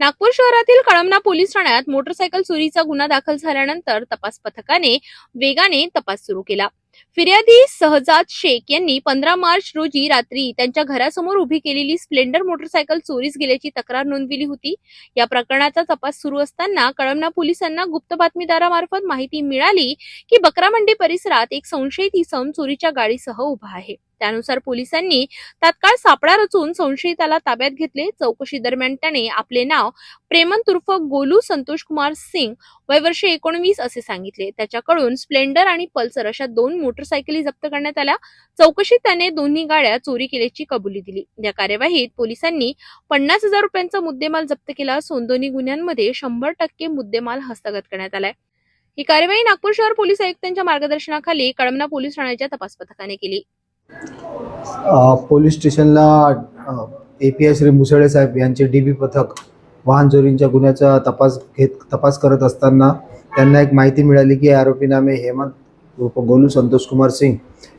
नागपूर शहरातील कळमना पोलीस ठाण्यात मोटरसायकल चोरीचा गुन्हा दाखल झाल्यानंतर तपास पथकाने वेगाने तपास सुरू केला। फिर्यादी सहजाद शेख यांनी 15 मार्च रोजी रात्री त्यांच्या घरासमोर उभी केलेली स्प्लेंडर मोटरसायकल चोरीस गेल्याची तक्रार नोंदविली होती। या प्रकरणाचा तपास सुरू असताना कळमना पोलिसांना गुप्त बातमीदारामार्फत माहिती मिळाली की बकरा मंडी परिसरात एक संशयित इसम चोरीच्या गाडीसह उभा आहे। त्यानुसार पोलिसांनी तात्काळ सापळा रचून संशयिताला ताब्यात घेतले। चौकशी दरम्यान त्याने आपले नाव प्रेमंत उर्फ गोलू संतोष कुमार सिंग वय वर्ष 19 असे सांगितले। त्याच्याकडून स्प्लेंडर आणि पल्सर अशा 2 मोटरसायकली जप्त करण्यात आल्या। चौकशीत त्याने दोन्ही गाड्या चोरी केल्याची कबुली दिली। या कार्यवाहीत पोलिसांनी 50,000 रुपयांचा मुद्देमाल जप्त केला असून दोन्ही गुन्ह्यांमध्ये 100% मुद्देमाल हस्तगत करण्यात आलाय। ही कार्यवाही नागपूर शहर पोलीस आयुक्तांच्या मार्गदर्शनाखाली कळमना पोलीस ठाण्याच्या तपास पथकाने केली। पोलीस स्टेशनला एपीआय श्री मुसळे साहेब यांचे डीबी पथक वाहन चोरीच्या गुन्ह्याचा तपास करत असताना त्यांना एक माहिती मिळाली की आरोपी नामे हेमंत उर्फ गोलू संतोष कुमार सिंग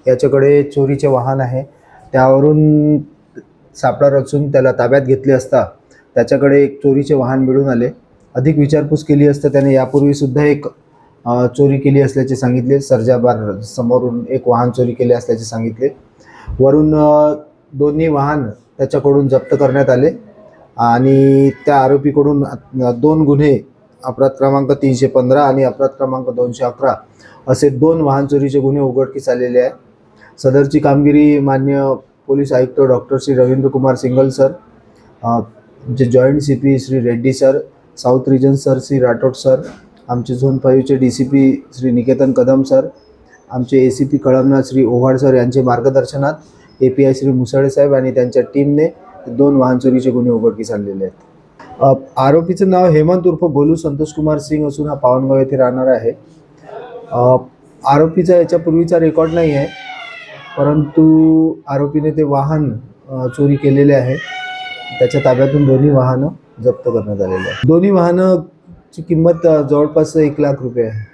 याच्याकडे चोरीचे वाहन आहे। त्यावरून सापळा रचून त्याला ताब्यात घेतले असता त्याच्याकडे एक चोरीचे वाहन मिळून आले। अधिक विचारपूस केली असता त्याने यापूर्वी सुद्धा एक चोरी केली असल्याचे सांगितले। सर्जाबार समोरून एक वाहन चोरी केले असल्याचे सांगितले। वरून दोन्ही वाहन त्याच्याकडून जप्त करण्यात आले आणि त्या आरोपीकडून 2 गुन्हे अपराध क्रमांक 315 आणि अपराध क्रमांक 211 असे 2 वाहन चोरीचे गुन्हे उघडकीस आलेले आहे। सदरची कामगिरी मान्य पोलीस आयुक्त डॉक्टर श्री रवींद्र कुमार सिंगल सर, आमचे joint CP Shri Reddy sir, south region sir Shri Rathod sir, आमचे झोन 5 चे डीसीपी श्री निकेतन कदम सर, आमचे एसीपी कळमना श्री ओव्हाड सर यांचे मार्गदर्शनात एपीआय श्री मुसळे साहेब आणि त्यांच्या टीमने 2 वाहन चोरीचे गुन्हे उघडकीस आणलेले आहेत। आरोपीचं नाव हेमंत उर्फ गोलू संतोष कुमार सिंग असून हा पावनगाव येथे राहणार आहे। आरोपीचा याच्यापूर्वीचा रेकॉर्ड नाही आहे, परंतु आरोपीने ते वाहन चोरी केलेले आहे। त्याच्या ताब्यातून दोन्ही वाहनं जप्त करण्यात आलेले आहेत। दोन्ही वाहनाची किंमत जवळपास 1 लाख रुपये आहे।